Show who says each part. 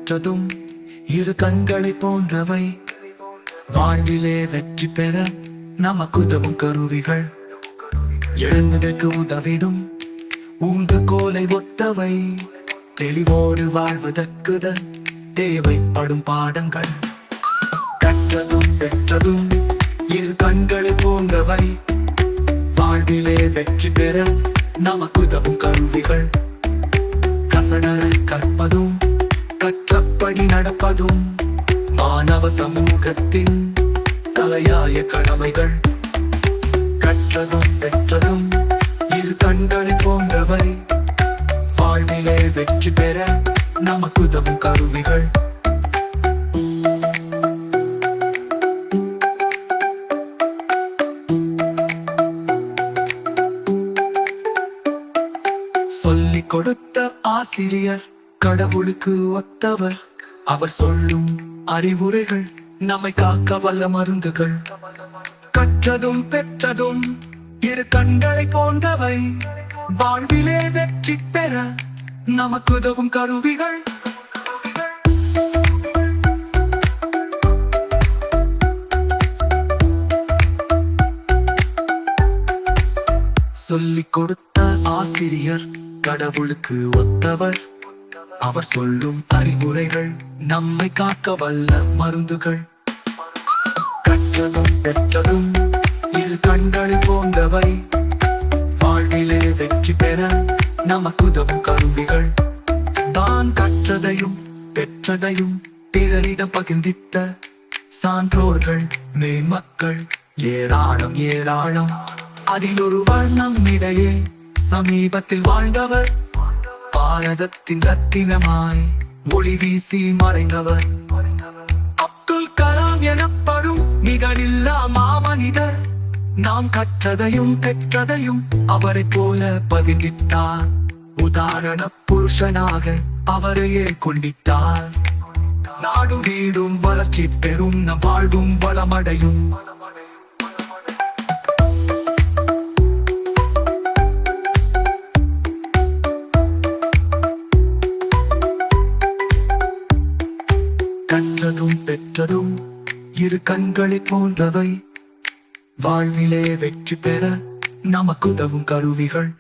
Speaker 1: பெற்றதும் இரு கண்களை போன்றவை. வாழ்விலே வெற்றி பெற நமக்கு உதவும் கருவிகள். எழுந்ததற்கு உதவிடும் ஊன்றுகோலை ஒத்தவை. தெளிவோடு வாழ்வதற்கு தேவைப்படும் பாடங்கள். கற்றதும் பெற்றதும் இரு கண்களை போன்றவை. வாழ்விலே வெற்றி பெற நமக்கு உதவும் கருவிகள். கசடர கற்பதும் கற்றபடி நடப்பதும் மாணவ சமூகத்தின் தலையாய கடமைகள். கற்றதும் பெற்றதும் இரு கண்களை போன்றவை. வாழ்விலே வெற்றி பெற நமக்கு உதவும் கருவிகள். சொல்லிக் கொடுத்த ஆசிரியர் கடவுளுக்கு ஒத்தவர். அவர் சொல்லும் அறிவுரைகள் நம்மை காக்க வல்ல மருந்துகள். கற்றதும் பெற்றதும் இரு கண்களை போன்றவை. வாழ்விலே வெற்றி பெற நமக்கு உதவும் கருவிகள். சொல்லிக் கொடுத்த ஆசிரியர் கடவுளுக்கு ஒத்தவர். அவர் சொல்லும் அறிவுரைகள் நம்மை காக்க வல்ல மருந்துகள். கற்றதும் பெற்றதும் இரு கண்களை போன்றவை. வாழ்விலே வெற்றி பெற நமக்கு உதவும் கருவிகள். தான் கற்றதையும் பெற்றதையும் பிறரிடம் பகிர்ந்திட்ட சான்றோர்கள் மேன்மக்கள் ஏராளம் ஏராளம். அதில் ஒருவர் நம்மிடையே சமீபத்தில் வாழ்ந்தவர். பாரதத்தின் ரத்தினமாய் ஒளி வீசி மறைந்தவர். அப்துல் கலாம் எனப்படும் நிகரில்லா மாமனிதர். நாம் கற்றதையும் பெற்றதையும் அவரை போல பகிர்ந்திட்டார். உதாரண புருஷனாக அவரையே கொண்டிட்டார். நாடும் வீடும் வளர்ச்சி பெறும், நம் வாழ்வும் வளமடையும். கற்றதும் பெற்றதும் இரு கண்களை போன்றவை. வாழ்விலே வெற்றி பெற நமக்கு உதவும் கருவிகள்.